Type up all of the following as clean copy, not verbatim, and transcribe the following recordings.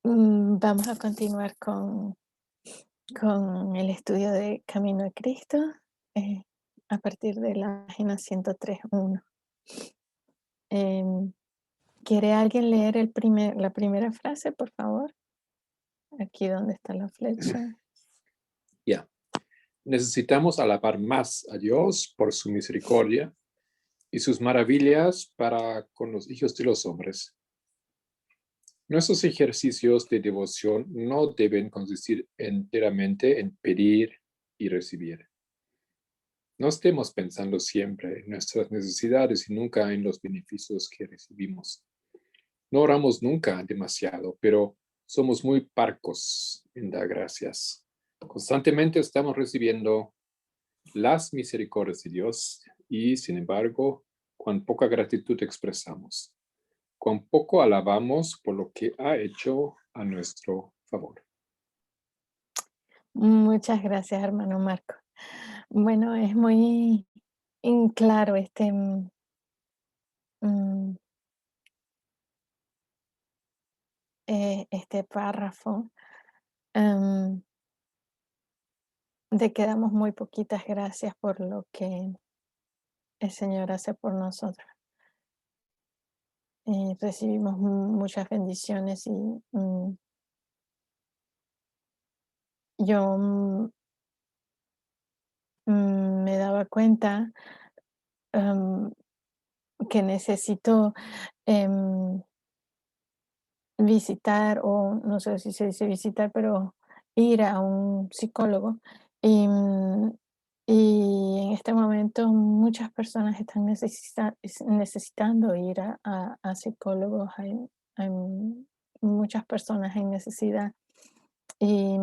Vamos a continuar con el estudio de Camino a Cristo, eh, a partir de la página 103.1. Em, ¿Quiere alguien leer la primera frase, por favor? Aquí donde está la flecha. Ya. Necesitamos alabar más a Dios por su misericordia y sus maravillas para con los hijos de los hombres. Nuestros ejercicios de devoción no deben consistir enteramente en pedir y recibir. No estemos pensando siempre en nuestras necesidades y nunca en los beneficios que recibimos. No oramos nunca demasiado, pero somos muy parcos en dar gracias. Constantemente estamos recibiendo las misericordias de Dios y, sin embargo, cuán poca gratitud expresamos, cuán poco alabamos por lo que ha hecho a nuestro favor. Muchas gracias, hermano Marco. Bueno, es muy claro mm, este párrafo, em, de que damos muy poquitas gracias por lo que el Señor hace por nosotros. Recibimos muchas bendiciones y yo me daba cuenta, em, que necesito em, visitar, o no sé si se dice visitar, pero ir a un psicólogo. Y, y en este momento muchas personas están necesitando ir a psicólogos. Hay muchas personas en necesidad. Y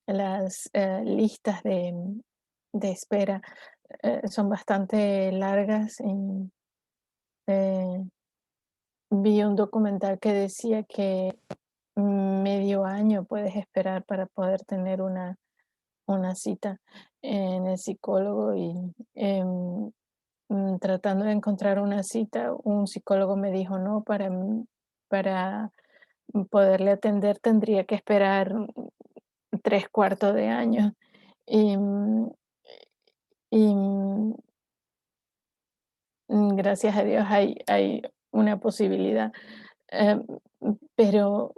las listas de espera son bastante largas. Y eh, vi un documental que decía que medio año puedes esperar para poder tener una cita en el psicólogo. Y tratando de encontrar una cita, un psicólogo me dijo: no, para poderle atender tendría que esperar 3/4 de año. Y, y gracias a Dios hay una posibilidad. Em, pero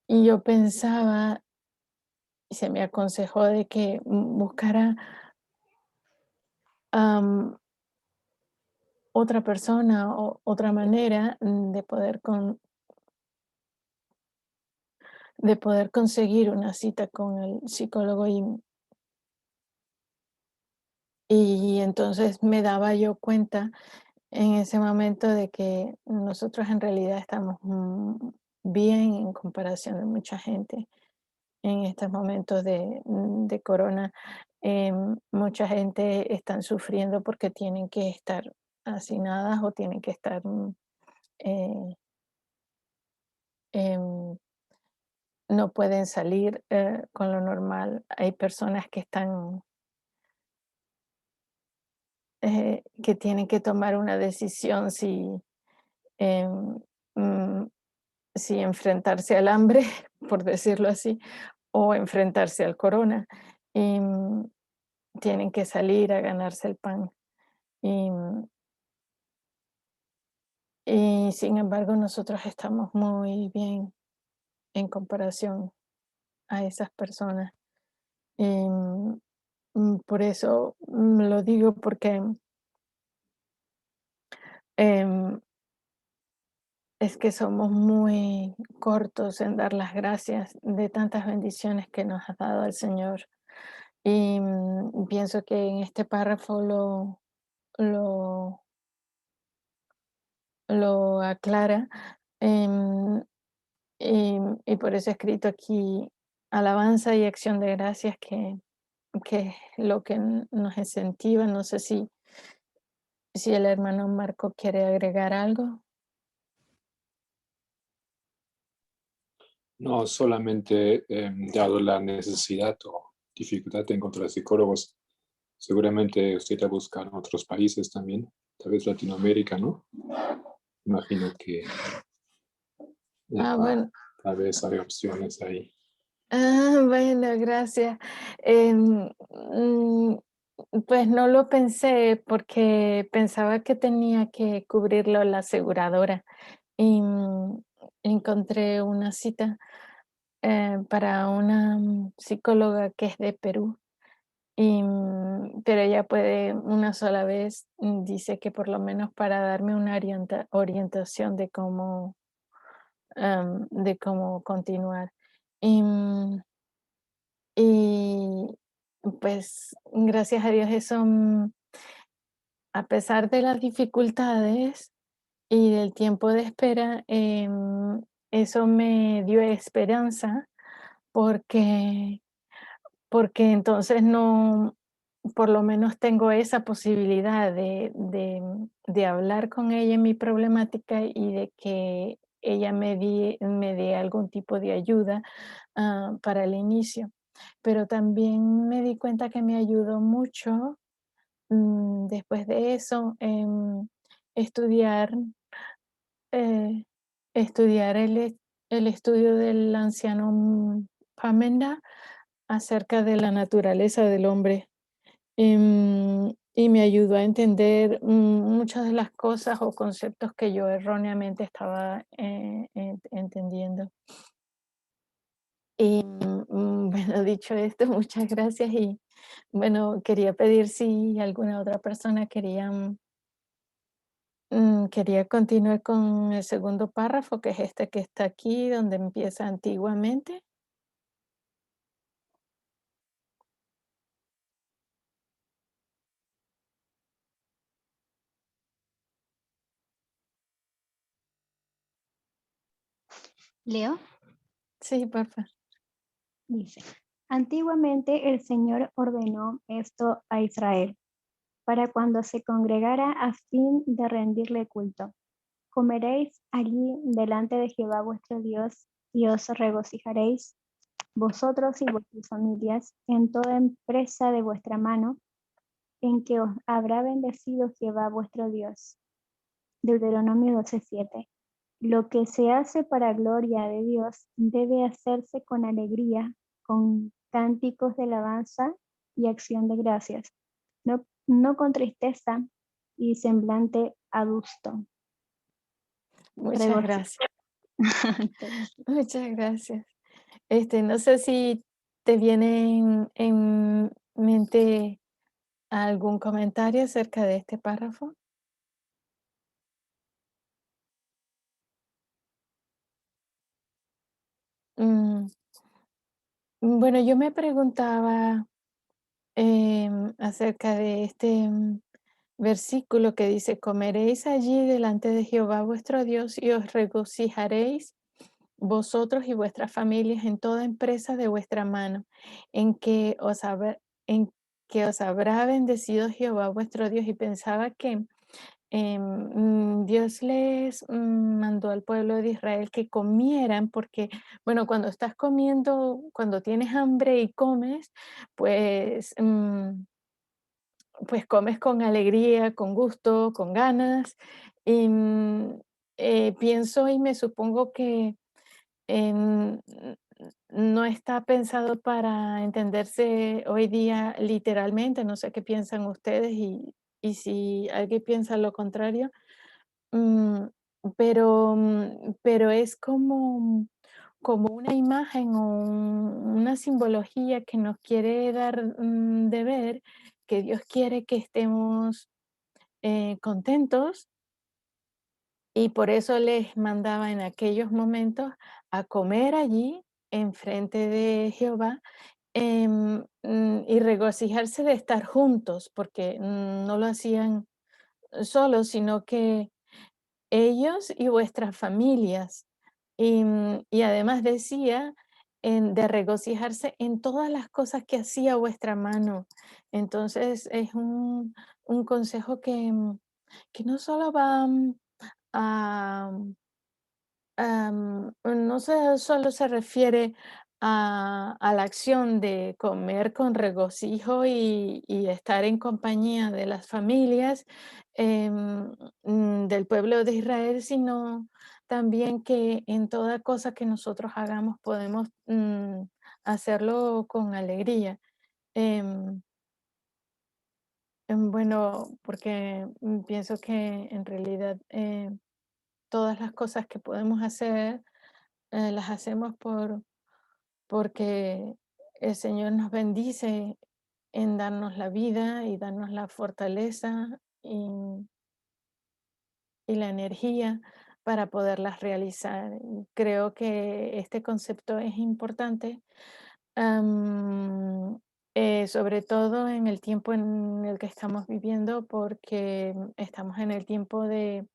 yo pensaba, y se me aconsejó de que buscara am, otra persona o otra manera de poder conseguir una cita con el psicólogo. Y entonces me daba yo cuenta en ese momento de que nosotros en realidad estamos bien en comparación de mucha gente en estos momentos de corona. Mucha gente están sufriendo porque tienen que estar hacinadas o tienen que estar, eh, em, no pueden salir con lo normal. Hay personas que están, que tienen que tomar una decisión em, mm, si enfrentarse al hambre, por decirlo así, o enfrentarse al corona. Y tienen que salir a ganarse el pan. Y, y sin embargo, nosotros estamos muy bien en comparación a esas personas. Y por eso lo digo, porque em, es que somos muy cortos en dar las gracias de tantas bendiciones que nos ha dado el Señor. Y pienso que en este párrafo lo, lo aclara. em, y por eso he escrito aquí alabanza y acción de gracias, que es lo que nos incentiva. No sé si el hermano Marco quiere agregar algo. No solamente dado la necesidad o dificultad de encontrar psicólogos, seguramente usted ha buscado en otros países también, tal vez Latinoamérica, ¿no? Imagino que Ah, ah, bueno, Tal vez hay opciones ahí. Bueno, gracias. Pues no lo pensé porque pensaba que tenía que cubrirlo la aseguradora y encontré una cita para una psicóloga que es de Perú. Pero ella puede una sola vez, dice que por lo menos para darme una orientación de cómo continuar. Y, y pues gracias a Dios eso, a pesar de las dificultades y del tiempo de espera, eso me dio esperanza porque entonces no, por lo menos tengo esa posibilidad de hablar con ella en mi problemática y de que ella me dé algún tipo de ayuda, para el inicio. Pero también me di cuenta que me ayudó mucho, después de eso, estudiar, eh, estudiar el estudio del anciano, Pamenda acerca de la naturaleza del hombre. Y me ayudó a entender, muchas de las cosas o conceptos que yo erróneamente estaba, entendiendo. Y, bueno, dicho esto, muchas gracias y, bueno, quería pedir si alguna otra persona quería continuar con el segundo párrafo, que es este que está aquí, donde empieza antiguamente. Leo Sí, porfa. dice, antiguamente el Señor ordenó esto a Israel, para cuando se congregara a fin de rendirle culto. Comeréis allí delante de Jehová vuestro Dios y os regocijaréis vosotros y vuestras familias en toda empresa de vuestra mano, en que os habrá bendecido Jehová vuestro Dios. Deuteronomio 12:7. Lo que se hace para gloria de Dios debe hacerse con alegría, con cánticos de alabanza y acción de gracias, no con tristeza y semblante adusto. Muchas Regocijo. gracias. Muchas gracias. No sé si te viene en mente algún comentario acerca de este párrafo. Mm, bueno, yo me preguntaba, acerca de este, versículo que dice: "Comeréis allí delante de Jehová vuestro Dios y os regocijaréis vosotros y vuestras familias en toda empresa de vuestra mano, en que os habrá en que os habrá bendecido Jehová vuestro Dios". Y pensaba que, Dios les, mandó al pueblo de Israel que comieran, porque, bueno, cuando estás comiendo, cuando tienes hambre y comes, pues, pues comes con alegría, con gusto, con ganas. Y, pienso y me supongo que Em, no está pensado para entenderse hoy día literalmente, no sé qué piensan ustedes y si alguien piensa lo contrario, mm, pero es como una imagen o una simbología que nos quiere dar, de ver que Dios quiere que estemos, contentos, y por eso les mandaba en aquellos momentos a comer allí enfrente de Jehová, y regocijarse de estar juntos, porque no lo hacían solos, sino que ellos y vuestras familias. Y además decía, de regocijarse en todas las cosas que hacía vuestra mano. Entonces es un consejo que no solo va, a no solo se refiere a la acción de comer con regocijo y estar en compañía de las familias, del pueblo de Israel, sino también que en toda cosa que nosotros hagamos podemos hacerlo con alegría. Em, bueno, porque pienso que en realidad todas las cosas que podemos hacer las hacemos porque el Señor nos bendice en darnos la vida y darnos la fortaleza y la energía para poderlas realizar. Y creo que este concepto es importante, am, sobre todo en el tiempo en el que estamos viviendo, porque estamos en el tiempo de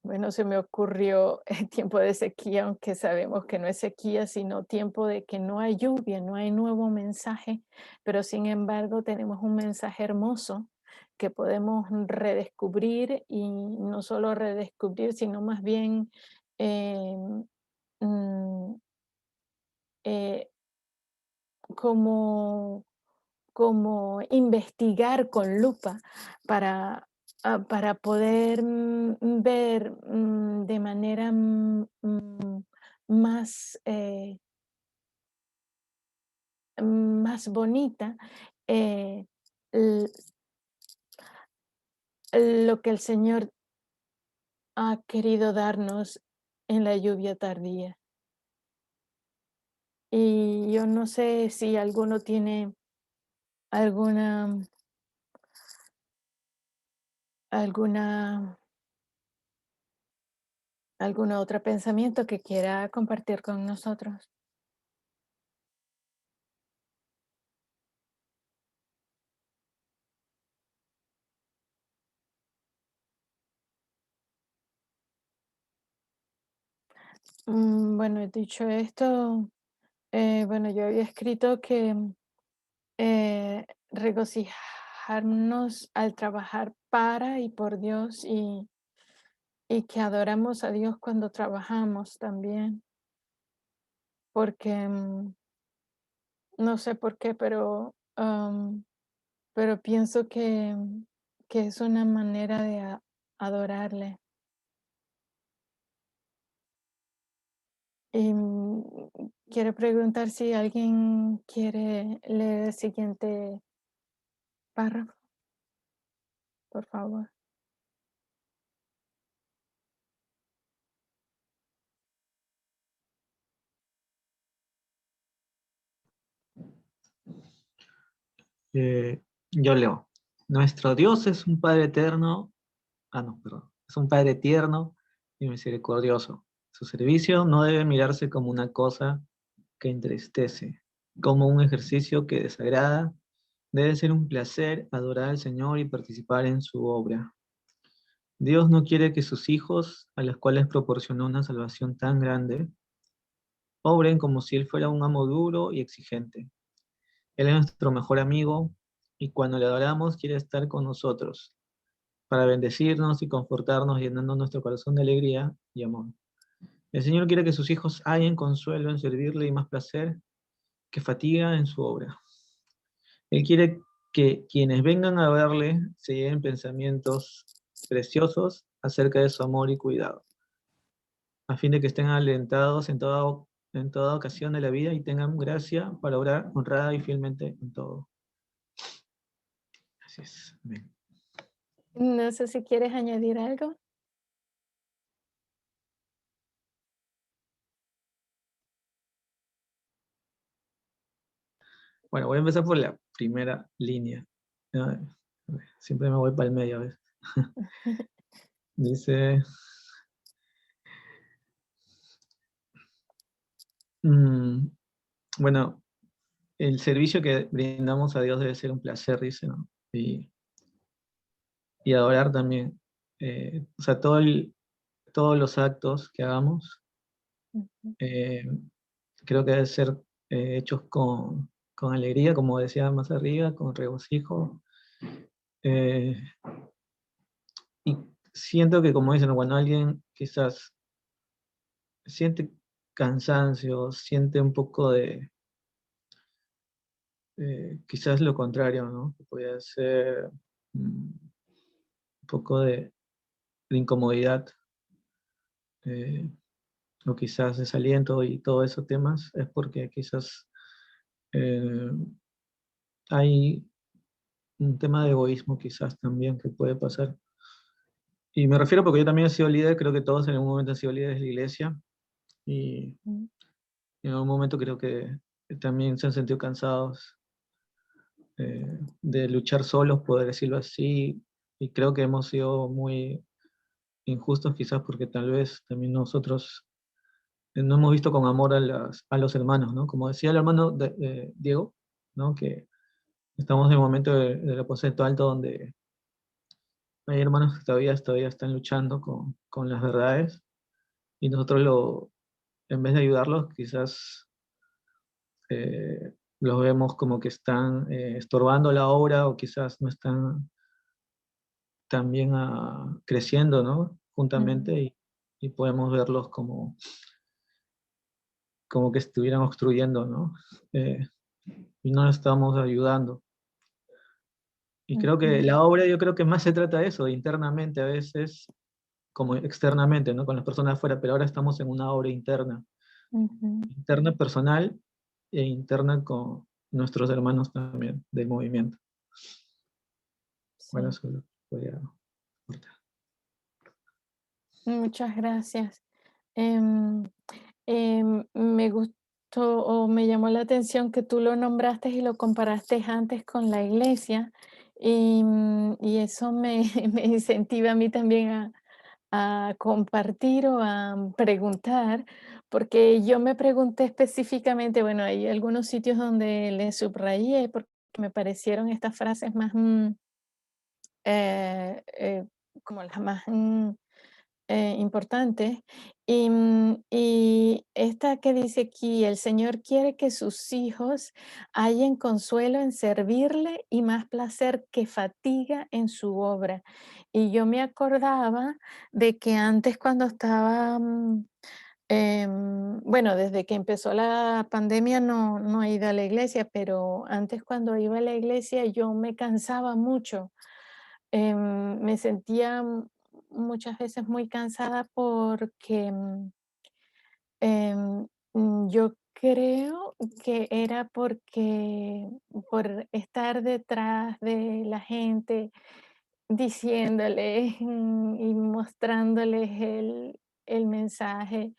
bueno, se me ocurrió el tiempo de sequía, aunque sabemos que no es sequía, sino tiempo de que no hay lluvia, no hay nuevo mensaje, pero sin embargo tenemos un mensaje hermoso que podemos redescubrir y no solo redescubrir, sino más bien eh, mm, eh, como como investigar con lupa para, para poder ver de manera más, más bonita eh, l- lo que el Señor ha querido darnos en la lluvia tardía. Y yo no sé si alguno tiene alguna, alguna ¿algún otro pensamiento que quiera compartir con nosotros? Bueno, dicho esto, bueno, yo había escrito que regocijarnos al trabajar para y por Dios y que adoramos a Dios cuando trabajamos también, porque no sé por qué, pero pienso que es una manera de adorarle. Y quiero preguntar si alguien quiere leer el siguiente párrafo, por favor. Yo leo. Nuestro Dios es un Padre eterno. Ah, no, perdón. Es un Padre tierno y misericordioso. Su servicio no debe mirarse como una cosa que entristece, como un ejercicio que desagrada. Debe ser un placer adorar al Señor y participar en su obra. Dios no quiere que sus hijos, a los cuales proporcionó una salvación tan grande, obren como si Él fuera un amo duro y exigente. Él es nuestro mejor amigo y cuando le adoramos quiere estar con nosotros para bendecirnos y confortarnos, llenando nuestro corazón de alegría y amor. El Señor quiere que sus hijos hallen consuelo en servirle y más placer que fatiga en su obra. Él quiere que quienes vengan a verle se lleven pensamientos preciosos acerca de su amor y cuidado, a fin de que estén alentados en toda ocasión de la vida y tengan gracia para obrar honrada y fielmente en todo. Así es. Amén. No sé si quieres añadir algo. Bueno, voy a empezar por la primera línea. Ay, siempre me voy para el medio a veces. Dice, mm, bueno, el servicio que brindamos a Dios debe ser un placer, dice, ¿no? Y adorar también. O sea, todos los actos que hagamos, Ujú. eh, creo que deben ser hechos con alegría, como decía más arriba, con regocijo. Eh, y siento que, como dicen, cuando alguien quizás siente cansancio, siente un poco de, quizás lo contrario, ¿no? Que podría ser un poco de de incomodidad, o quizás desaliento y todos esos temas, es porque quizás eh, hay un tema de egoísmo quizás también que puede pasar. Y me refiero porque yo también he sido líder, creo que todos en algún momento han sido líderes de la iglesia, y Mm, en algún momento creo que también se han sentido cansados de luchar solos, poder decirlo así, y creo que hemos sido muy injustos quizás porque tal vez también nosotros no hemos visto con amor a los hermanos, ¿no? Como decía el hermano Diego, ¿no? Que estamos en un momento del aposento alto donde hay hermanos que todavía están luchando con las verdades, y nosotros en vez de ayudarlos, quizás los vemos como que están estorbando la obra, o quizás no están también creciendo, ¿no? Juntamente, mm, y podemos verlos como que estuvieran obstruyendo, ¿no? Eh, y no nos estamos ayudando. Y creo que ujú, la obra, yo creo que más se trata de eso, internamente, a veces como externamente, ¿no? Con las personas afuera, pero ahora estamos en una obra interna, ujú. interna personal e interna con nuestros hermanos también del movimiento. Bueno, Sí, eso lo voy a cortar. muchas gracias. Em, Me gustó o me llamó la atención que tú lo nombraste y lo comparaste antes con la iglesia, y eso me, me incentiva a mí también a compartir o a preguntar, porque yo me pregunté específicamente, bueno, hay algunos sitios donde le subrayé porque me parecieron estas frases más, como las más importantes. Y esta que dice aquí, el Señor quiere que sus hijos hallen consuelo en servirle y más placer que fatiga en su obra. Y yo me acordaba de que antes cuando estaba, bueno, desde que empezó la pandemia no he ido a la iglesia, pero antes cuando iba a la iglesia yo me cansaba mucho. Me sentía muchas veces muy cansada porque yo creo que era porque por estar detrás de la gente diciéndoles y mostrándoles el mensaje.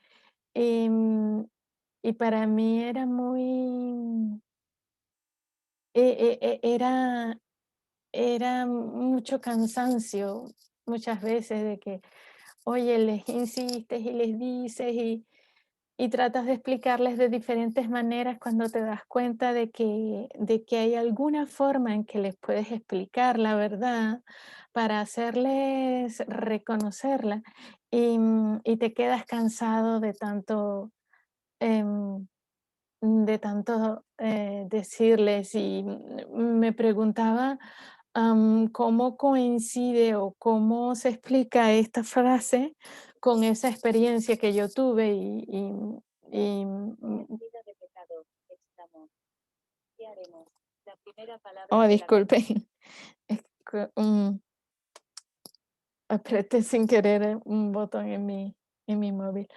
em, y para mí era muy, era mucho cansancio muchas veces de que, oye, les insistes y les dices y tratas de explicarles de diferentes maneras cuando te das cuenta de que hay alguna forma en que les puedes explicar la verdad para hacerles reconocerla, y te quedas cansado em, de tanto decirles, y me preguntaba cómo coincide o cómo se explica esta frase con esa experiencia que yo tuve vida de pecado, exclamó. ¿Qué haremos? La primera palabra oh, disculpe. Es que, apreté sin querer un botón en mi móvil.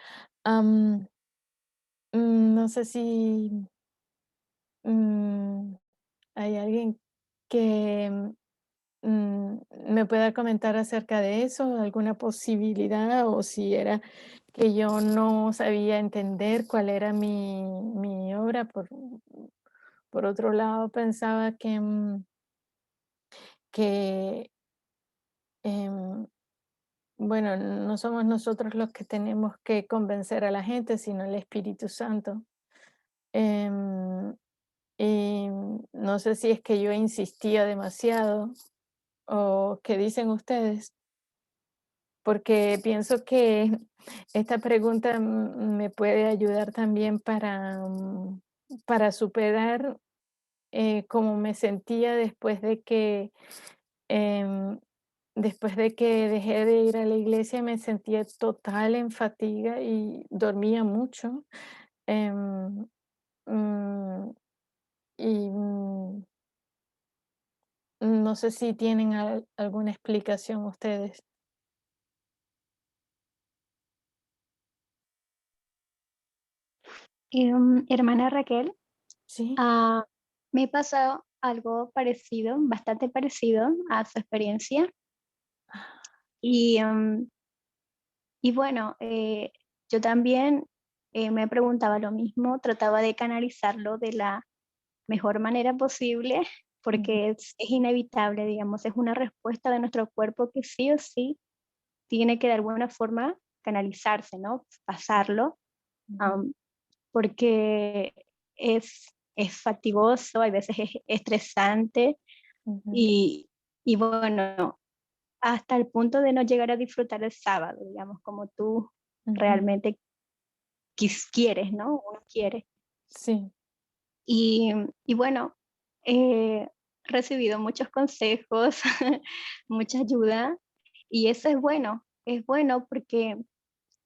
Am, no sé si mm, hay alguien que me pueda comentar acerca de eso, alguna posibilidad, o si era que yo no sabía entender cuál era mi obra. Por otro lado, pensaba que em, bueno, no somos nosotros los que tenemos que convencer a la gente, sino el Espíritu Santo. Em, y no sé si es que yo insistía demasiado o qué dicen ustedes, porque pienso que esta pregunta me puede ayudar también para superar cómo me sentía em, después de que dejé de ir a la iglesia. Me sentía total en fatiga y dormía mucho. em, mm, y no sé si tienen alguna explicación ustedes. Hermana Raquel, Sí. ah, me pasó algo parecido, bastante parecido a su experiencia. Y, y bueno, yo también me preguntaba lo mismo, trataba de canalizarlo de la mejor manera posible, Ujú, porque es inevitable, digamos, es una respuesta de nuestro cuerpo que sí o sí tiene que de alguna forma canalizarse, ¿no? Pasarlo, ujú, am, porque es fatigoso, a veces es estresante ujú, y, y bueno, hasta el punto de no llegar a disfrutar el sábado, digamos, como tú ujú. realmente quieres, ¿no? Uno quiere. Sí. Y, y bueno, he recibido muchos consejos, mucha ayuda, y eso es bueno porque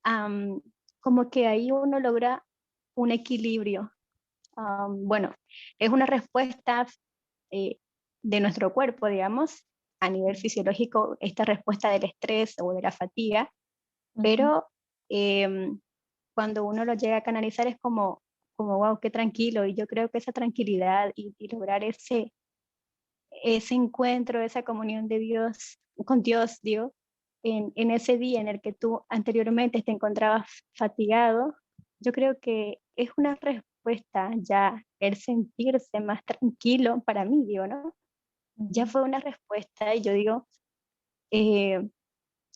am, como que ahí uno logra un equilibrio. Bueno, es una respuesta eh, de nuestro cuerpo, digamos, a nivel fisiológico, esta respuesta del estrés o de la fatiga, Ujú, pero em, cuando uno lo llega a canalizar es como wow, qué tranquilo, y yo creo que esa tranquilidad y lograr ese encuentro, esa comunión de Dios, con Dios, digo, en ese día en el que tú anteriormente te encontrabas fatigado, yo creo que es una respuesta ya, el sentirse más tranquilo para mí, digo, ¿no? Ya ujú, fue una respuesta y yo digo,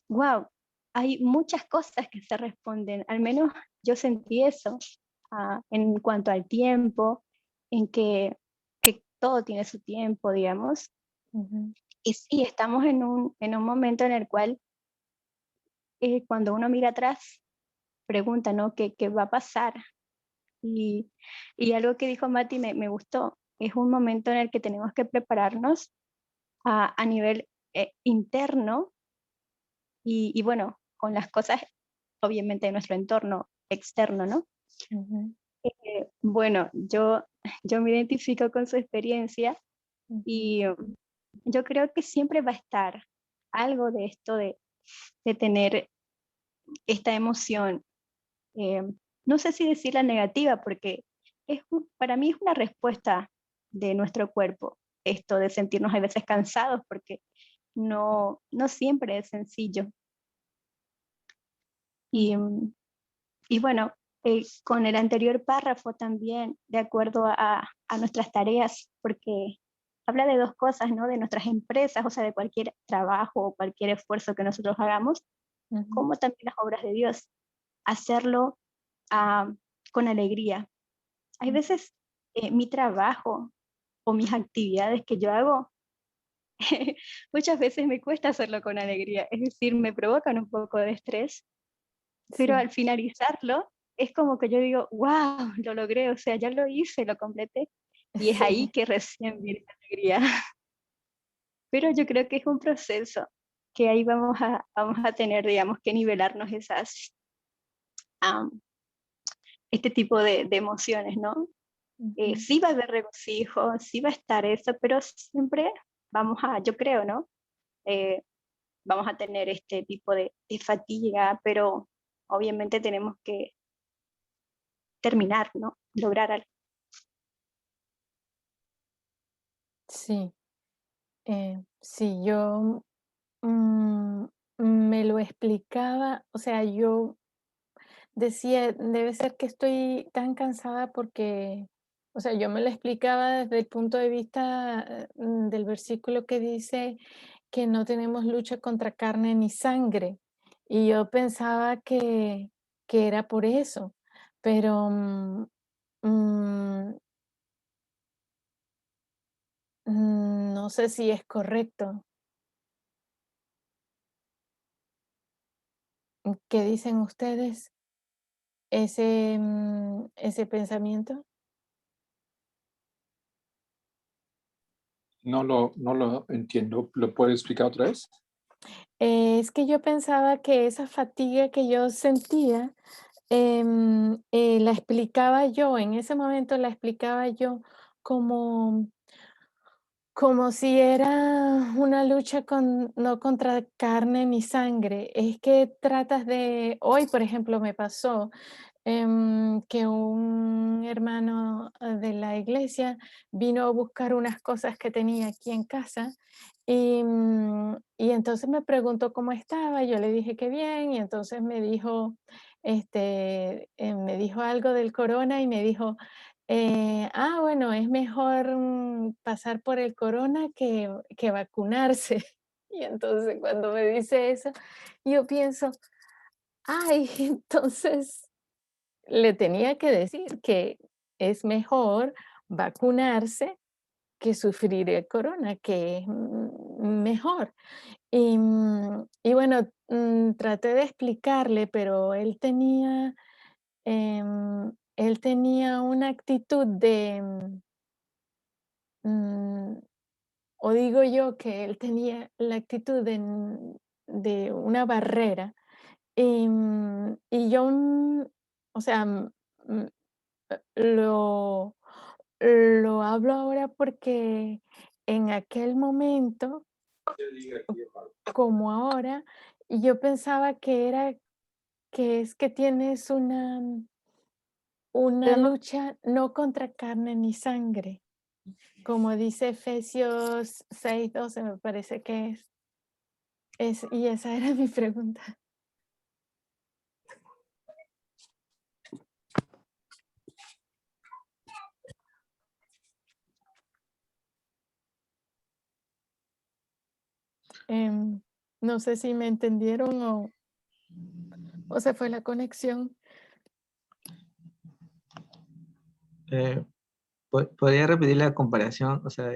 wow, hay muchas cosas que se responden, al menos yo sentí eso, en cuanto al tiempo, en que todo tiene su tiempo, digamos. ujú, Y sí, estamos en un momento en el cual cuando uno mira atrás, pregunta, ¿no? ¿Qué va a pasar? Y, y algo que dijo Mati me gustó. Es un momento en el que tenemos que prepararnos a nivel interno y bueno, con las cosas obviamente de nuestro entorno externo, ¿no? ujú, Bueno, yo me identifico con su experiencia ujú. y yo creo que siempre va a estar algo de esto de tener esta emoción, eh, no sé si decirla negativa, porque para mí es una respuesta de nuestro cuerpo, esto de sentirnos a veces cansados, porque no siempre es sencillo. Y, Ujú, y bueno, con el anterior párrafo también, de acuerdo a nuestras tareas, porque habla de dos cosas, ¿no? De nuestras empresas, o sea, de cualquier trabajo o cualquier esfuerzo que nosotros hagamos, ujú, como también las obras de Dios, hacerlo ah, con alegría. Hay ujú. veces mi trabajo o mis actividades que yo hago, muchas veces me cuesta hacerlo con alegría, es decir, me provocan un poco de estrés, pero Sí. al finalizarlo es como que yo digo, wow, lo logré, o sea, ya lo hice, lo completé, y es ahí Sí. que recién viene la alegría. Pero yo creo que es un proceso que ahí vamos a tener, digamos, que nivelarnos am, este tipo de emociones, ¿no? Ujú. Sí va a haber regocijo, sí va a estar eso, pero siempre yo creo, ¿no? Eh, vamos a tener este tipo de fatiga, pero obviamente tenemos que terminar, ¿no? Lograr algo. Sí. Sí, yo me lo explicaba, o sea, yo decía, debe ser que estoy tan cansada porque, o sea, yo me lo explicaba desde el punto de vista del versículo que dice que no tenemos lucha contra carne ni sangre. Y yo pensaba que era por eso, pero mm, no sé si es correcto. ¿Qué dicen ustedes? Ese pensamiento. No lo entiendo. ¿Lo puedes explicar otra vez? Es que yo pensaba que esa fatiga que yo sentía, la explicaba yo, en ese momento la explicaba yo como como si era una lucha no contra carne ni sangre. Es que tratas de, hoy por ejemplo me pasó que un hermano de la iglesia vino a buscar unas cosas que tenía aquí en casa y entonces me preguntó cómo estaba, yo le dije que bien y entonces me dijo algo del corona y me dijo, bueno, es mejor pasar por el corona que vacunarse. Y entonces cuando me dice eso, yo pienso, ay, entonces le tenía que decir que es mejor vacunarse que sufrir el corona, que es mejor. Y bueno, traté de explicarle, pero él tenía una actitud mm, o digo yo que él tenía la actitud de una barrera. Y yo, o sea, lo hablo ahora porque en aquel momento, como ahora, yo pensaba que es que tienes una lucha no contra carne ni sangre, como dice Efesios 6:12, me parece que y esa era mi pregunta. No sé si me entendieron o se fue la conexión. ¿Podría repetir la comparación? O sea,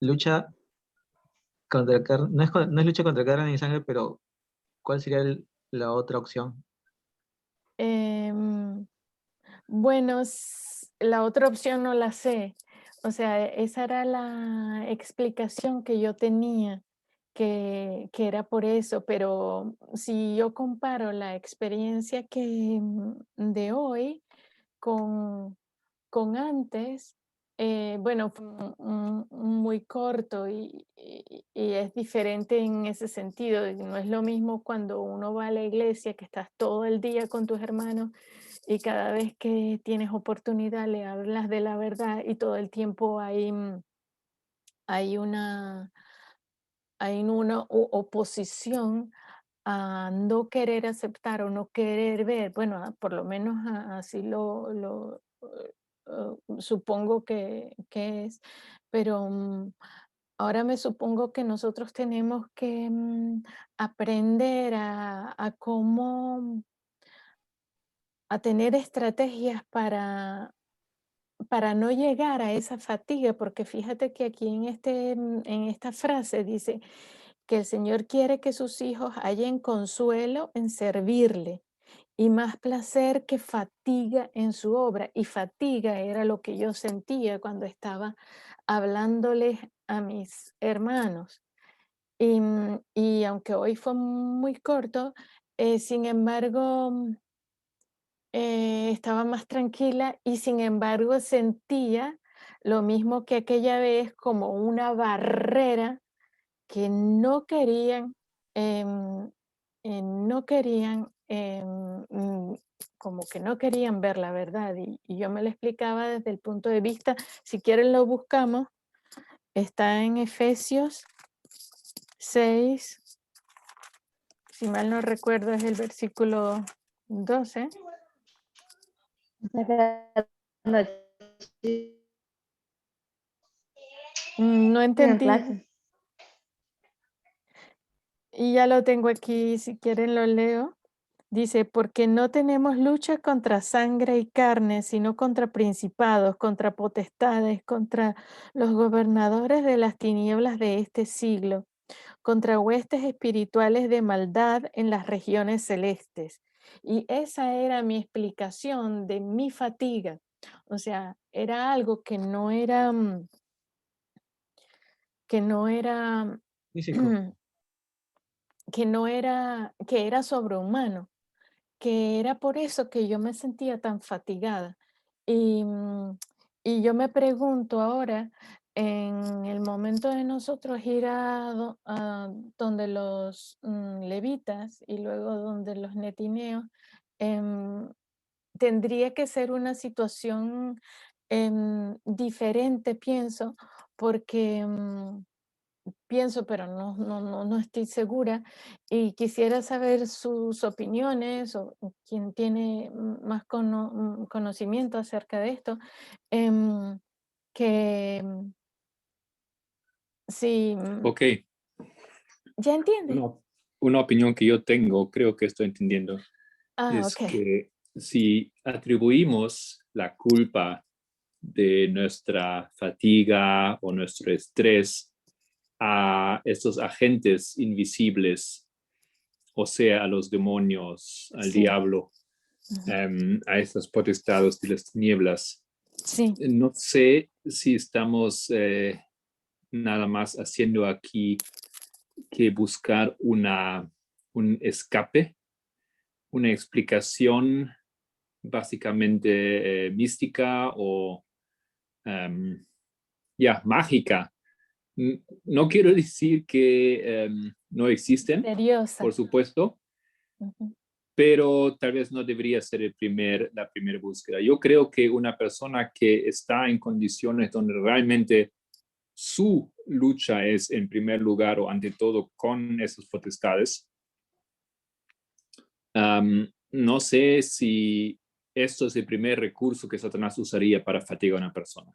lucha contra carne, no es lucha contra carne ni sangre, pero ¿cuál sería la otra opción? Em, bueno, la otra opción no la sé. O sea, esa era la explicación que yo tenía, que era por eso, pero si yo comparo la experiencia de hoy con, con antes, bueno, fue muy corto y es diferente en ese sentido. No es lo mismo cuando uno va a la iglesia, que estás todo el día con tus hermanos y cada vez que tienes oportunidad le hablas de la verdad y todo el tiempo hay una, hay una oposición a no querer aceptar o no querer ver, bueno, por lo menos así supongo que es, pero ahora me supongo que nosotros tenemos que aprender a cómo, a tener estrategias para no llegar a esa fatiga, porque fíjate que aquí en esta frase dice que el Señor quiere que sus hijos hallen consuelo en servirle y más placer que fatiga en su obra. Y fatiga era lo que yo sentía cuando estaba hablándoles a mis hermanos. Y aunque hoy fue muy corto, sin embargo, estaba más tranquila y sin embargo sentía lo mismo que aquella vez, como una barrera que no querían, no querían, como que no querían ver la verdad. Y yo me lo explicaba desde el punto de vista, si quieren lo buscamos, está en Efesios 6, si mal no recuerdo es el versículo 12. No entendí. Y ya lo tengo aquí, si quieren lo leo. Dice, porque no tenemos lucha contra sangre y carne, sino contra principados, contra potestades, contra los gobernadores de las tinieblas de este siglo, contra huestes espirituales de maldad en las regiones celestes. Y esa era mi explicación de mi fatiga. O sea, era algo que no era, Físico. que era sobrehumano, que era por eso que yo me sentía tan fatigada. Y, y yo me pregunto ahora, en el momento de nosotros ir a donde los levitas y luego donde los netineos, em, tendría que ser una situación diferente, pienso, porque pienso, pero no estoy segura, y quisiera saber sus opiniones o quien tiene más conocimiento acerca de esto, em, que sí, Ok, ¿ya entiende? una, una opinión que yo tengo, creo que estoy entendiendo, Ah, es ok. que si atribuimos la culpa de nuestra fatiga o nuestro estrés a estos agentes invisibles, o sea, a los demonios, al Sí, diablo, ujú, a estas potestades de las tinieblas. sí, No sé si estamos nada más haciendo aquí que buscar un escape, una explicación básicamente mística o ya mágica. No quiero decir que no existen, por misteriosa. supuesto, Ujú, pero tal vez no debería ser la primera búsqueda. Yo creo que una persona que está en condiciones donde realmente su lucha es en primer lugar o ante todo con esas potestades, no sé si esto es el primer recurso que Satanás usaría para fatigar a una persona.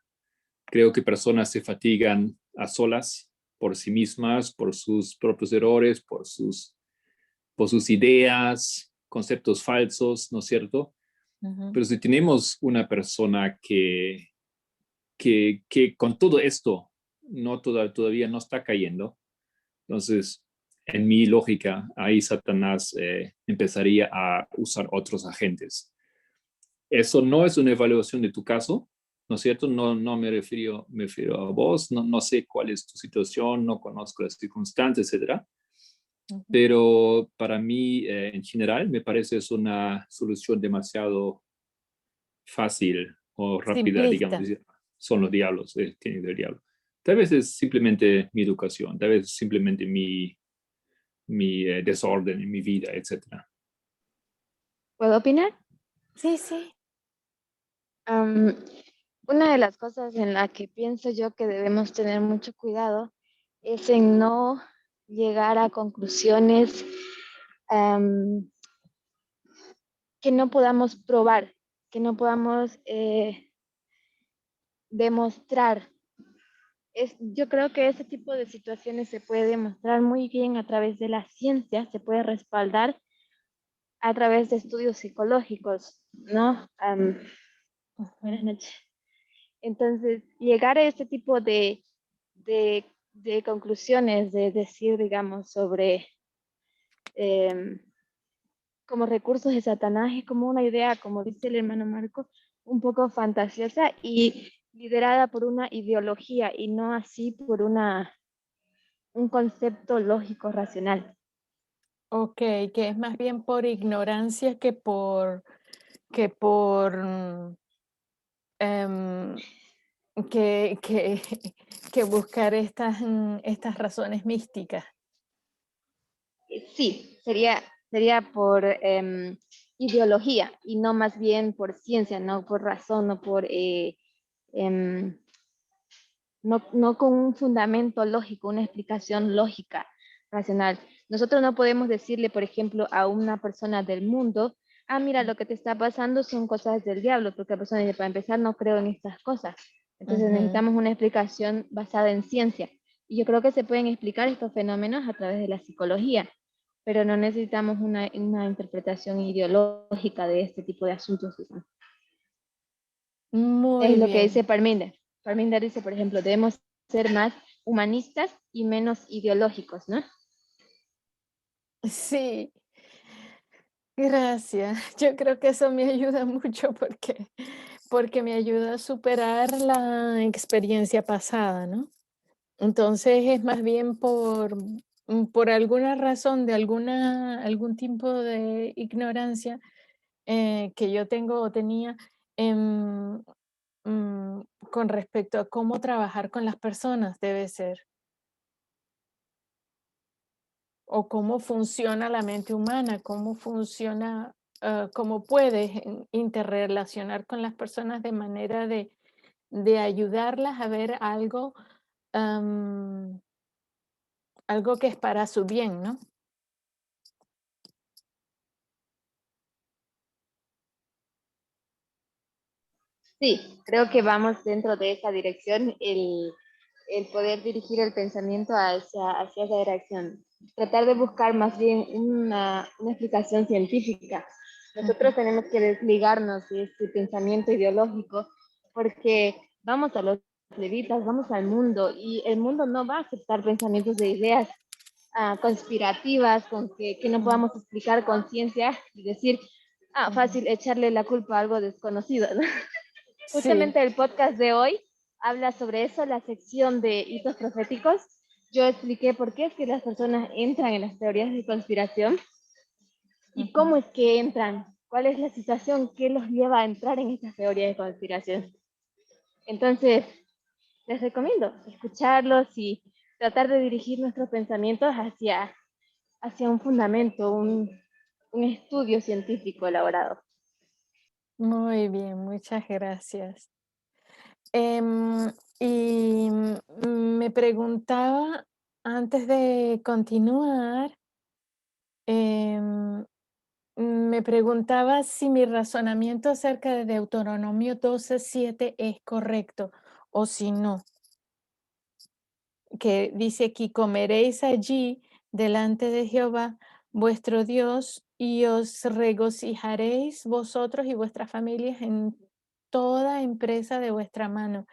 Creo que personas se fatigan a solas por sí mismas, por sus propios errores, por sus ideas, conceptos falsos, ¿no es cierto? ujú. Pero si tenemos una persona que con todo esto todavía no está cayendo, entonces, en mi lógica, ahí Satanás empezaría a usar otros agentes. Eso no es una evaluación de tu caso, ¿no es cierto? No me refiero a vos, no sé cuál es tu situación, no conozco las circunstancias, etcétera. Ujú. Pero para mí, en general, me parece es una solución demasiado fácil o rápida, digamos, Simplista. decir, son los diablos, tiene del diablo. Tal vez es simplemente mi educación, tal vez es simplemente mi desorden en mi vida, etcétera. ¿Puedo opinar? Sí, sí. Am, una de las cosas en la que pienso yo que debemos tener mucho cuidado es en no llegar a conclusiones am, que no podamos probar, que no podamos demostrar. Yo creo que ese tipo de situaciones se puede demostrar muy bien a través de la ciencia, se puede respaldar a través de estudios psicológicos, ¿no? Buenas Ujú. noches. Entonces, llegar a este tipo de conclusiones, de decir, digamos, sobre eh, como recursos de Satanás, es como una idea, como dice el hermano Marco, un poco fantasiosa y liderada por una ideología y no así por un concepto lógico racional. Ok, que es más bien por ignorancia que por em, que que buscar estas razones místicas. Sí, sería por ideología y no más bien por ciencia, no por razón, no por em, no con un fundamento lógico, una explicación lógica, racional. Nosotros no podemos decirle, por ejemplo, a una persona del mundo, ah, mira, lo que te está pasando son cosas del diablo, porque la persona dice, para empezar, no creo en estas cosas. Entonces Ujú. necesitamos una explicación basada en ciencia. Y yo creo que se pueden explicar estos fenómenos a través de la psicología, pero no necesitamos una interpretación ideológica de este tipo de asuntos, Susan. Es Muy lo que bien. dice Parminder. Parminder dice, por ejemplo, debemos ser más humanistas y menos ideológicos, ¿no? Sí, gracias. Yo creo que eso me ayuda mucho porque me ayuda a superar la experiencia pasada, ¿no? Entonces es más bien por alguna razón de algún tipo de ignorancia que yo tengo o tenía, em, mm, con respecto a cómo trabajar con las personas, debe ser, o cómo funciona la mente humana, cómo funciona, cómo puedes interrelacionar con las personas de manera de ayudarlas a ver algo, am, algo que es para su bien, ¿no? Sí, creo que vamos dentro de esa dirección, el poder dirigir el pensamiento hacia esa dirección. Tratar de buscar más bien una explicación científica. Nosotros tenemos que desligarnos de este pensamiento ideológico porque vamos a los levitas, vamos al mundo y el mundo no va a aceptar pensamientos de ideas conspirativas con que no podamos explicar con ciencia y decir, fácil echarle la culpa a algo desconocido, ¿no? Sí, Justamente el podcast de hoy habla sobre eso, la sección de hitos proféticos. Yo expliqué por qué es que las personas entran en las teorías de conspiración y ujú. cómo es que entran, cuál es la situación que los lleva a entrar en estas teorías de conspiración. Entonces, les recomiendo escucharlos y tratar de dirigir nuestros pensamientos hacia un fundamento, un estudio científico elaborado. Muy bien, muchas gracias. Y me preguntaba, antes de continuar, em, me preguntaba si mi razonamiento acerca de Deuteronomio 12:7 es correcto o si no, que dice aquí, comeréis allí delante de Jehová vuestro Dios y os regocijaréis vosotros y vuestras familias en toda empresa de vuestra mano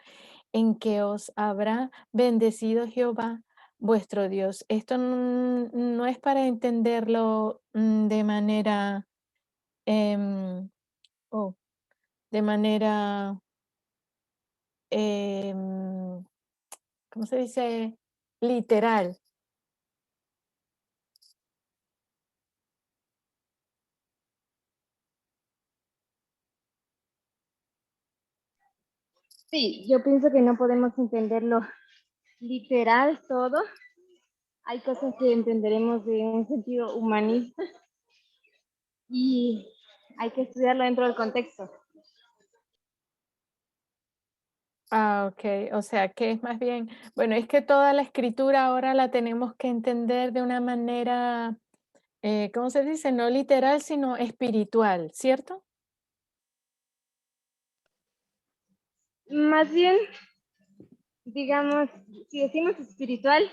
en que os habrá bendecido Jehová vuestro Dios. Esto no es para entenderlo de manera, em, oh, de manera, em, ¿cómo se dice? Literal. Sí, yo pienso que no podemos entenderlo literal todo. Hay cosas que entenderemos de un sentido humanista y hay que estudiarlo dentro del contexto. Ah, ok. O sea, que es más bien, bueno, es que toda la escritura ahora la tenemos que entender de una manera, ¿cómo se dice? No literal, sino espiritual, ¿cierto? Más bien, digamos, si decimos espiritual,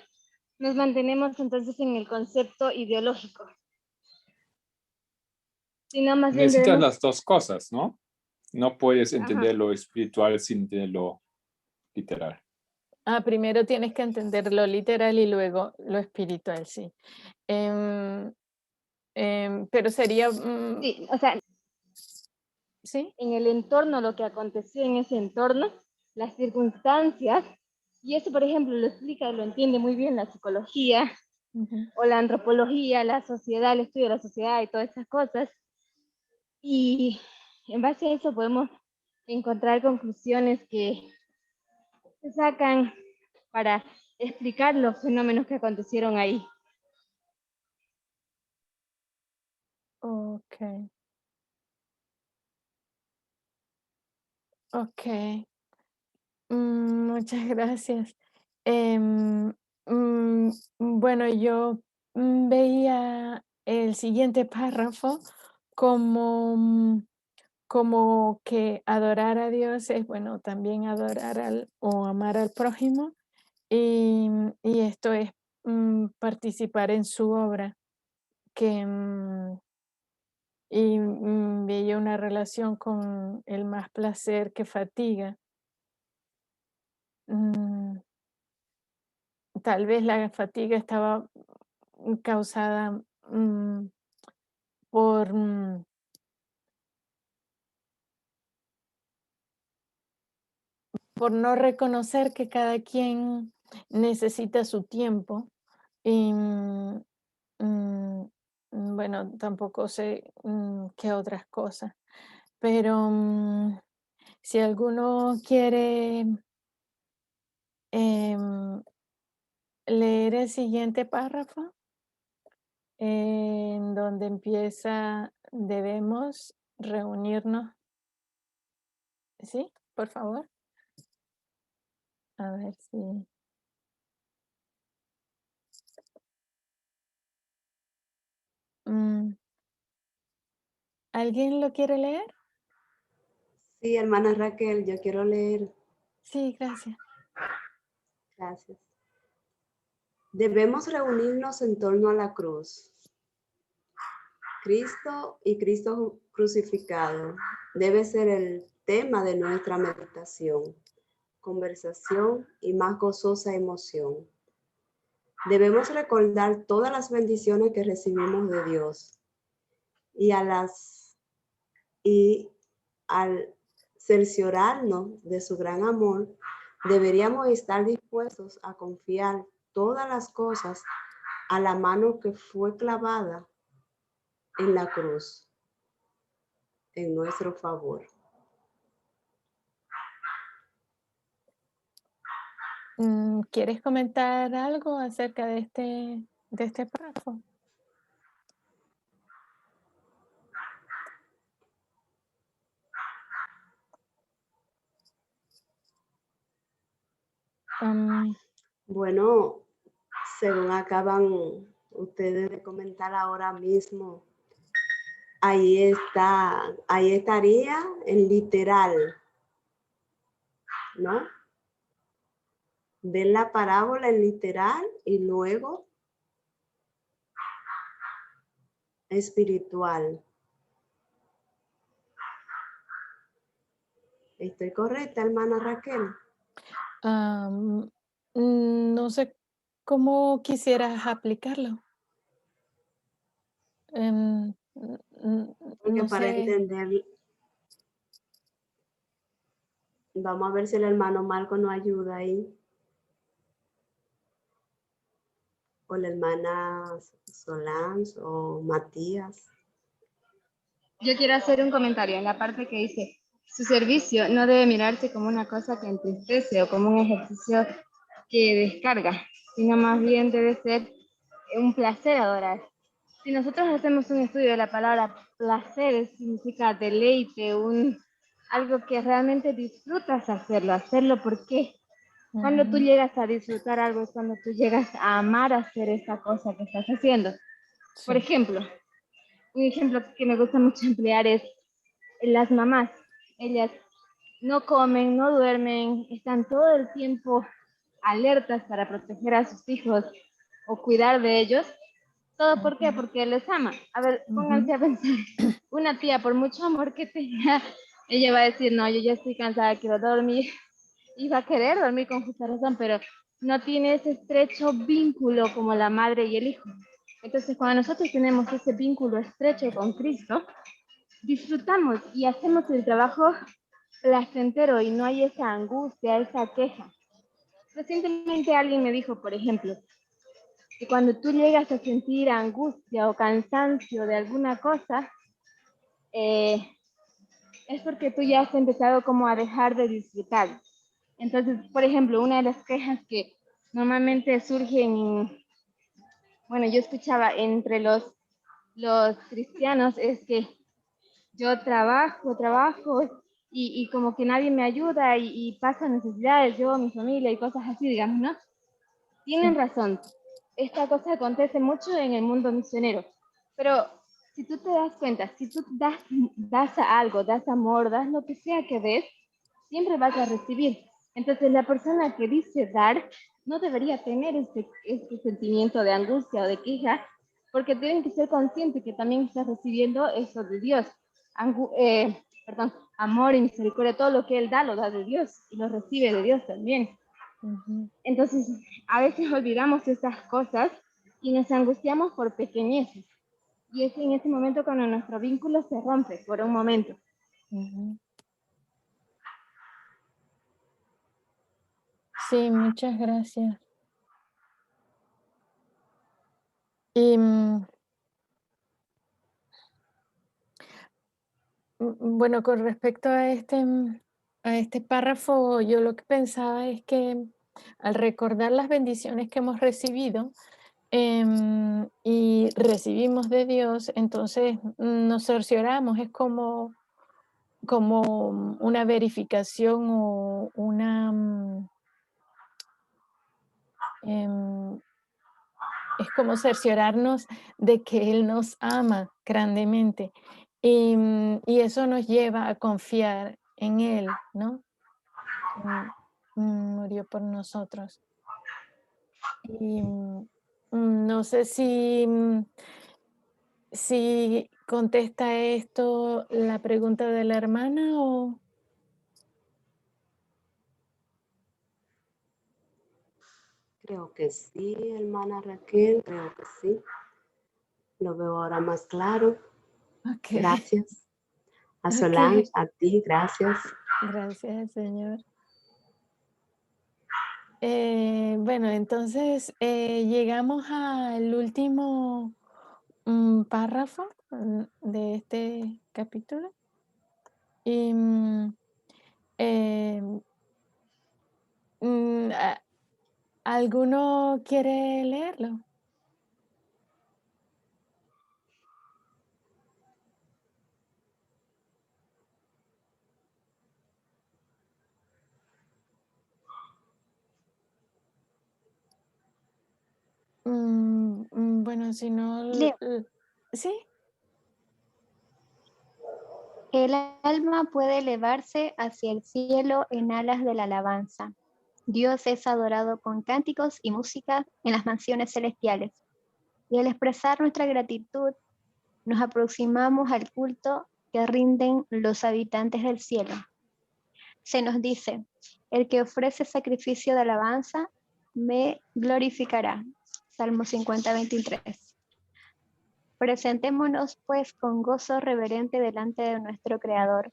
nos mantenemos entonces en el concepto ideológico. Sino más bien Necesitas debemos, las dos cosas, ¿no? No puedes ajá, entender lo espiritual sin entender lo literal. Ah, primero tienes que entender lo literal y luego lo espiritual, sí. Em, pero sería, sí, o sea, ¿sí? en el entorno, lo que aconteció en ese entorno, las circunstancias, y eso, por ejemplo, lo explica, lo entiende muy bien la psicología Ujú. o la antropología, la sociedad, el estudio de la sociedad y todas esas cosas. Y en base a eso podemos encontrar conclusiones que se sacan para explicar los fenómenos que acontecieron ahí. Ok, ok. Muchas gracias. Em, bueno, yo veía el siguiente párrafo como, como que adorar a Dios es, bueno, también adorar al o amar al prójimo y esto es participar en su obra, que veía una relación con el más placer que fatiga. Mm, Tal vez la fatiga estaba causada por, por no reconocer que cada quien necesita su tiempo y bueno, tampoco sé qué otras cosas, pero Si alguno quiere em, leer el siguiente párrafo, en donde empieza, debemos reunirnos. ¿Sí? Por favor. A ver si... ¿Alguien lo quiere leer? Sí, hermana Raquel, yo quiero leer. Sí, gracias. Gracias. Debemos reunirnos en torno a la cruz. Cristo y Cristo crucificado debe ser el tema de nuestra meditación, conversación y más gozosa emoción. Debemos recordar todas las bendiciones que recibimos de Dios y al cerciorarnos de su gran amor, deberíamos estar dispuestos a confiar todas las cosas a la mano que fue clavada en la cruz, en nuestro favor. ¿Quieres comentar algo acerca de este párrafo? Bueno, según acaban ustedes de comentar ahora mismo, ahí estaría en literal, ¿no? Ven la parábola en literal y luego espiritual. ¿Estoy correcta, hermana Raquel? No sé cómo quisieras aplicarlo. Porque No para sé. entender, vamos a ver si el hermano Marco nos ayuda ahí. O la hermana Solange o Matías. Yo quiero hacer un comentario en la parte que dice, su servicio no debe mirarse como una cosa que entristece o como un ejercicio que descarga, sino más bien debe ser un placer adorar. Si nosotros hacemos un estudio de la palabra placer, significa deleite, algo que realmente disfrutas hacerlo. ¿Por qué? Cuando tú llegas a disfrutar algo es cuando tú llegas a amar hacer esa cosa que estás haciendo. Por Sí. ejemplo, un ejemplo que me gusta mucho emplear es las mamás. Ellas no comen, no duermen, están todo el tiempo alertas para proteger a sus hijos o cuidar de ellos. ¿Todo por qué? Porque les ama. A ver, pónganse a pensar. Una tía, por mucho amor que tenga, ella va a decir, no, yo ya estoy cansada, quiero dormir. Y va a querer dormir con justa razón, pero no tiene ese estrecho vínculo como la madre y el hijo. Entonces, cuando nosotros tenemos ese vínculo estrecho con Cristo, disfrutamos y hacemos el trabajo placentero y no hay esa angustia, esa queja. Recientemente alguien me dijo, por ejemplo, que cuando tú llegas a sentir angustia o cansancio de alguna cosa, es porque tú ya has empezado como a dejar de disfrutar. Entonces, por ejemplo, una de las quejas que normalmente surgen, bueno, yo escuchaba entre los cristianos es que yo trabajo y como que nadie me ayuda y paso necesidades, yo, mi familia y cosas así, digamos, ¿no? Tienen Sí. razón. Esta cosa acontece mucho en el mundo misionero, pero si tú te das cuenta, si tú das algo, das amor, das lo que sea que des, siempre vas a recibir. Entonces la persona que dice dar no debería tener este sentimiento de angustia o de queja, porque tienen que ser conscientes que también estás recibiendo eso de Dios. Amor y misericordia, todo lo que Él da lo da de Dios y lo recibe de Dios también. Entonces, a veces olvidamos estas cosas y nos angustiamos por pequeñeces. Y es en ese momento cuando nuestro vínculo se rompe por un momento. Sí, muchas gracias. Y bueno, con respecto a a este párrafo, yo lo que pensaba es que al recordar las bendiciones que hemos recibido y recibimos de Dios, entonces nos cercioramos, es como una verificación o una... em, es como cerciorarnos de que Él nos ama grandemente. Y eso nos lleva a confiar en Él, ¿no? Mm, Murió por nosotros. Y no sé si contesta esto la pregunta de la hermana o... Creo que sí, hermana Raquel, creo que sí. Lo veo ahora más claro. Ok, Gracias. A ok. Solange, a ti, gracias. Gracias, Señor. Bueno, entonces llegamos al último párrafo de este capítulo. Y em, ¿alguno quiere leerlo? Bueno, si no... Leo. ¿Sí? El alma puede elevarse hacia el cielo en alas de la alabanza. Dios es adorado con cánticos y música en las mansiones celestiales. Y al expresar nuestra gratitud, nos aproximamos al culto que rinden los habitantes del cielo. Se nos dice, el que ofrece sacrificio de alabanza me glorificará. Salmo 50:23. Presentémonos pues con gozo reverente delante de nuestro Creador,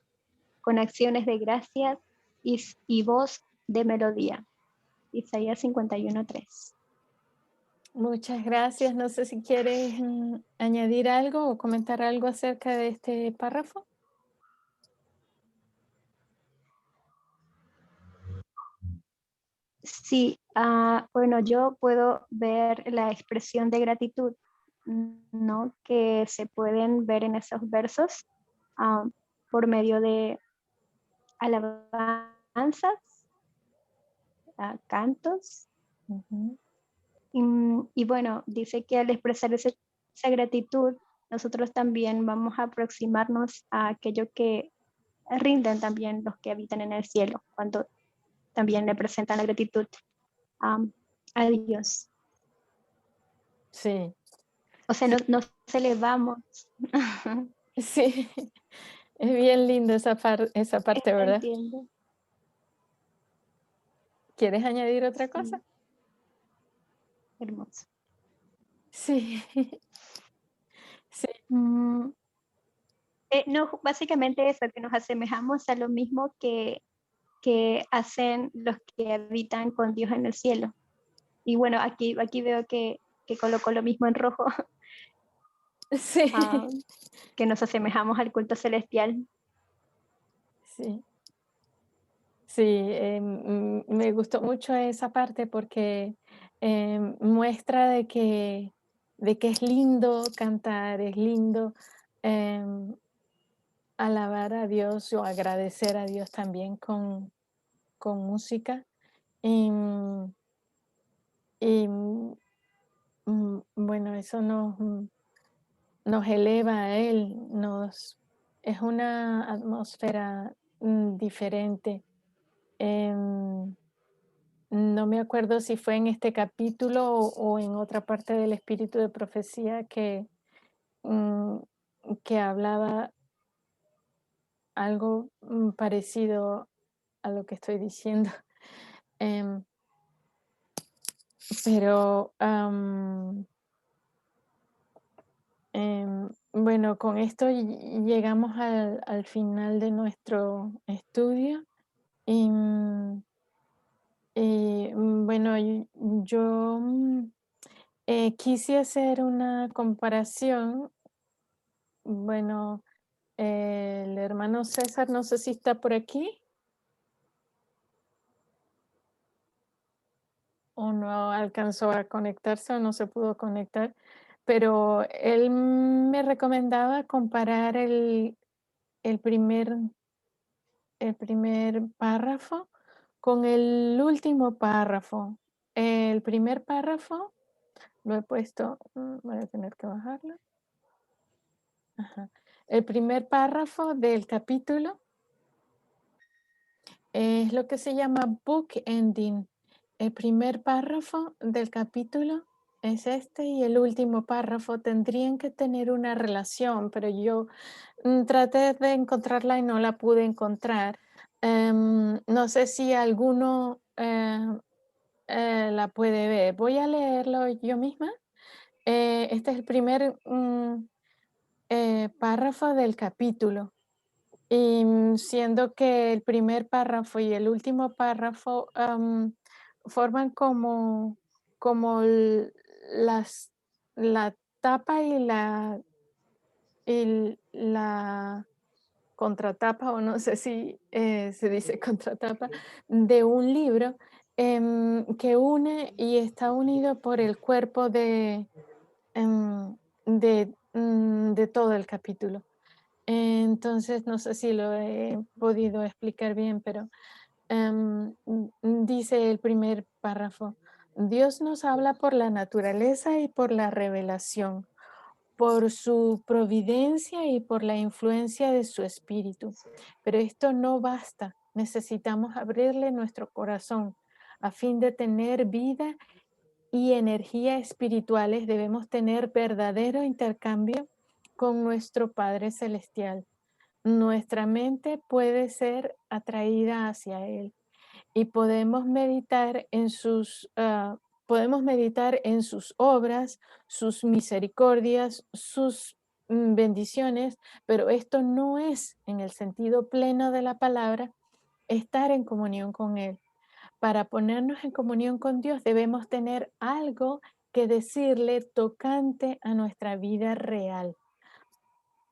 con acciones de gracias y voz de melodía. Isaías 51:3. Muchas gracias. No sé si quieres añadir algo o comentar algo acerca de este párrafo. Sí, bueno, yo puedo ver la expresión de gratitud, ¿no? Que se pueden ver en esos versos ah, por medio de alabanzas, cantos. Ujú. Y bueno, dice que al expresar esa gratitud, nosotros también vamos a aproximarnos a aquello que rinden también los que habitan en el cielo, cuando también le presentan la gratitud a Dios. Sí, O sea, sí, nos elevamos. sí. Es bien lindo esa parte, ¿verdad? Entiendo. ¿Quieres añadir otra Sí, cosa? hermoso. Sí, sí. Mm, no, básicamente eso, que nos asemejamos a lo mismo que hacen los que habitan con Dios en el cielo. Y bueno, aquí veo que colocó lo mismo en rojo, Sí, que nos asemejamos al culto celestial. sí. Sí, me gustó mucho esa parte porque muestra de que es lindo cantar, es lindo em, alabar a Dios o agradecer a Dios también con música. Y, bueno, eso nos eleva a Él, es una atmósfera diferente. Em, no me acuerdo si fue en este capítulo o en otra parte del espíritu de profecía mm, que hablaba algo parecido a lo que estoy diciendo. Em, pero bueno, con esto llegamos al final de nuestro estudio. Y, bueno, yo quise hacer una comparación. Bueno, el hermano César, no sé si está por aquí. o no alcanzó a conectarse o no se pudo conectar, pero él me recomendaba comparar el primer, el primer párrafo con el último párrafo. El primer párrafo lo he puesto, voy a tener que bajarlo. Ajá. El primer párrafo del capítulo es lo que se llama book ending. El primer párrafo del capítulo es este y el último párrafo tendrían que tener una relación, pero yo traté de encontrarla y no la pude encontrar. No sé si alguno la puede ver. Voy a leerlo yo misma. Este es el primer párrafo del capítulo. Y siendo que el primer párrafo y el último párrafo forman como la tapa y la contratapa, o no sé si se dice contratapa, de un libro que une y está unido por el cuerpo de todo el capítulo. Entonces, no sé si lo he podido explicar bien, pero dice el primer párrafo: Dios nos habla por la naturaleza y por la revelación, por su providencia y por la influencia de su espíritu. Pero esto no basta, necesitamos abrirle nuestro corazón. A fin de tener vida y energía espirituales, debemos tener verdadero intercambio con nuestro Padre Celestial. Nuestra mente puede ser atraída hacia Él y podemos meditar en sus obras, sus misericordias, sus bendiciones, pero esto no es, en el sentido pleno de la palabra, estar en comunión con Él. Para ponernos en comunión con Dios debemos tener algo que decirle tocante a nuestra vida real.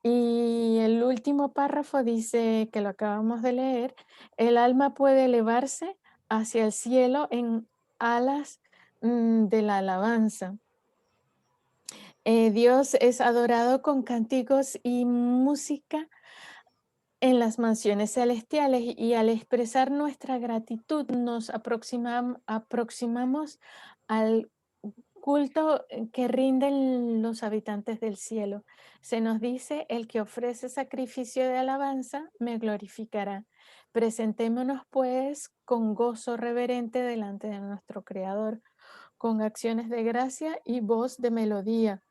Y el último párrafo dice, que lo acabamos de leer: el alma puede elevarse hacia el cielo en alas de la alabanza. Dios es adorado con cánticos y música en las mansiones celestiales, y al expresar nuestra gratitud nos aproximamos al culto que rinden los habitantes del cielo. Se nos dice: el que ofrece sacrificio de alabanza me glorificará. Presentémonos pues con gozo reverente delante de nuestro Creador, con acciones de gracia y voz de melodía.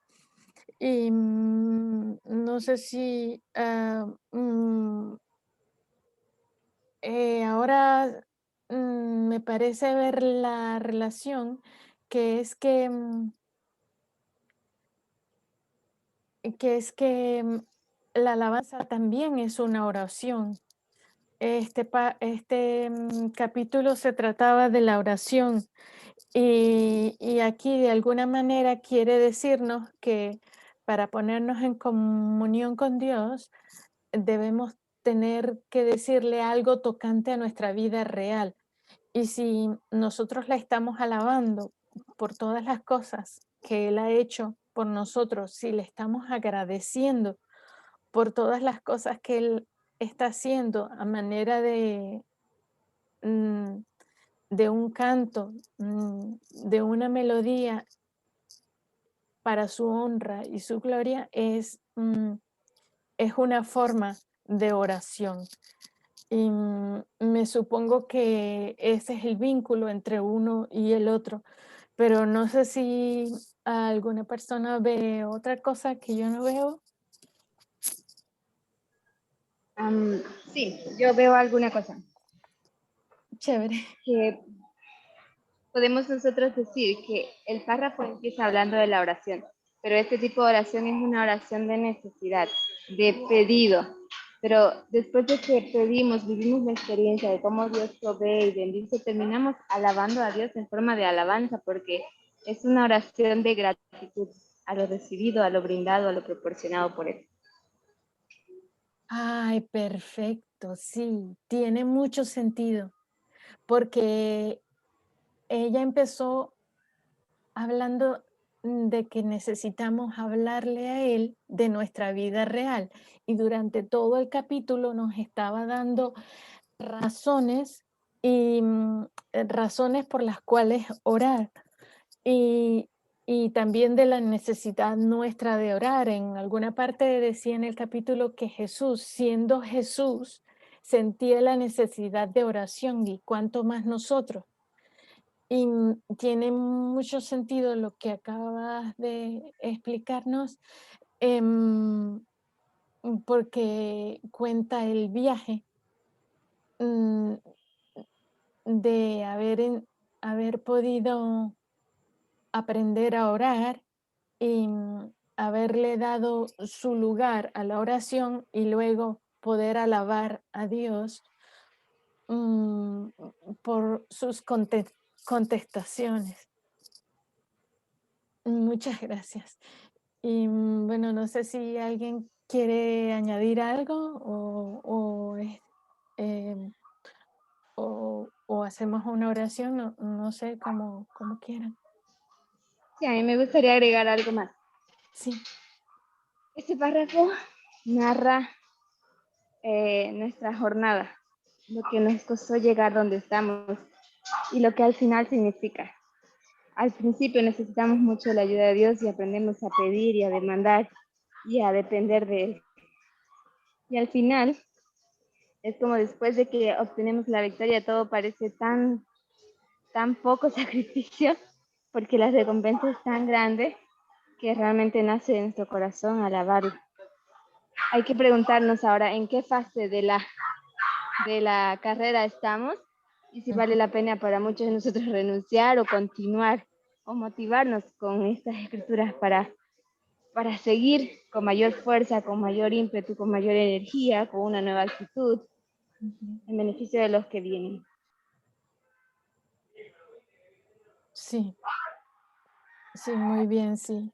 Y no sé si ahora me parece ver la relación, que es que la alabanza también es una oración. Este capítulo se trataba de la oración, y aquí de alguna manera quiere decirnos que para ponernos en comunión con Dios debemos tener que decirle algo tocante a nuestra vida real. Y si nosotros la estamos alabando por todas las cosas que Él ha hecho por nosotros, si le estamos agradeciendo por todas las cosas que Él está haciendo a manera mm, de un canto, de una melodía para su honra y su gloria, es una forma de oración. Y me supongo que ese es el vínculo entre uno y el otro, pero no sé si alguna persona ve otra cosa que yo no veo. Sí, yo veo alguna cosa. Chévere. Que podemos nosotros decir que el párrafo empieza hablando de la oración, pero este tipo de oración es una oración de necesidad, de pedido. Pero después de que pedimos, vivimos la experiencia de cómo Dios provee y bendice, terminamos alabando a Dios en forma de alabanza, porque es una oración de gratitud a lo recibido, a lo brindado, a lo proporcionado por Él. Ay, perfecto, sí, tiene mucho sentido, porque ella empezó hablando de que necesitamos hablarle a él de nuestra vida real. Y durante todo el capítulo nos estaba dando razones y razones por las cuales orar. Y también de la necesidad nuestra de orar. En alguna parte decía en el capítulo que Jesús, siendo Jesús, sentía la necesidad de oración, y cuánto más nosotros. Y tiene mucho sentido lo que acabas de explicarnos, porque cuenta el viaje mm, de haber podido aprender a orar y haberle dado su lugar a la oración y luego poder alabar a Dios por sus contestaciones. Muchas gracias. Y bueno, no sé si alguien quiere añadir algo em, o hacemos una oración, no sé, como quieran. Sí, a mí me gustaría agregar algo más. Sí. Este párrafo narra nuestra jornada, lo que nos costó llegar donde estamos y lo que al final significa. Al principio necesitamos mucho la ayuda de Dios y aprendemos a pedir y a demandar y a depender de Él. Y al final es como después de que obtenemos la victoria, todo parece tan poco sacrificio, porque la recompensa es tan grande que realmente nace de nuestro corazón alabarlo. Hay que preguntarnos ahora en qué fase de la carrera estamos y si vale la pena para muchos de nosotros renunciar o continuar o motivarnos con estas escrituras para seguir con mayor fuerza, con mayor ímpetu, con mayor energía, con una nueva actitud, en beneficio de los que vienen. Sí, sí, muy bien, sí.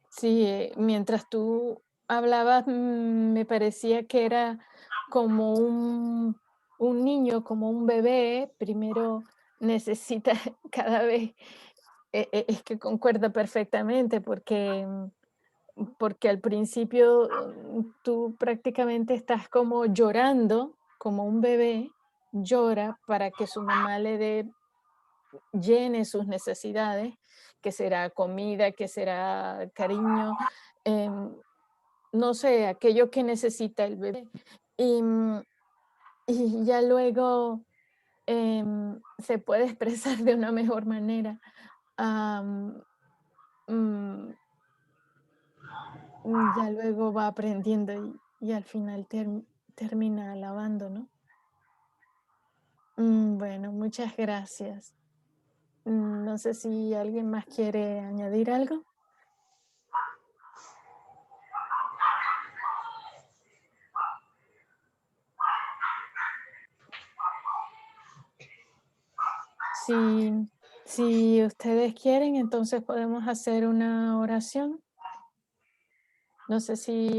Sí, mientras tú hablabas, me parecía que era como un niño, como un bebé, primero necesita cada vez, es que concuerda perfectamente, porque al principio tú prácticamente estás como llorando, como un bebé llora para que su mamá llene sus necesidades, que será comida, que será cariño, no sé, aquello que necesita el bebé. Y, y ya luego se puede expresar de una mejor manera. am, mm, ya luego va aprendiendo y al final termina alabando, ¿no? Bueno, muchas gracias. No sé si alguien más quiere añadir algo. Si ustedes quieren, entonces podemos hacer una oración. No sé si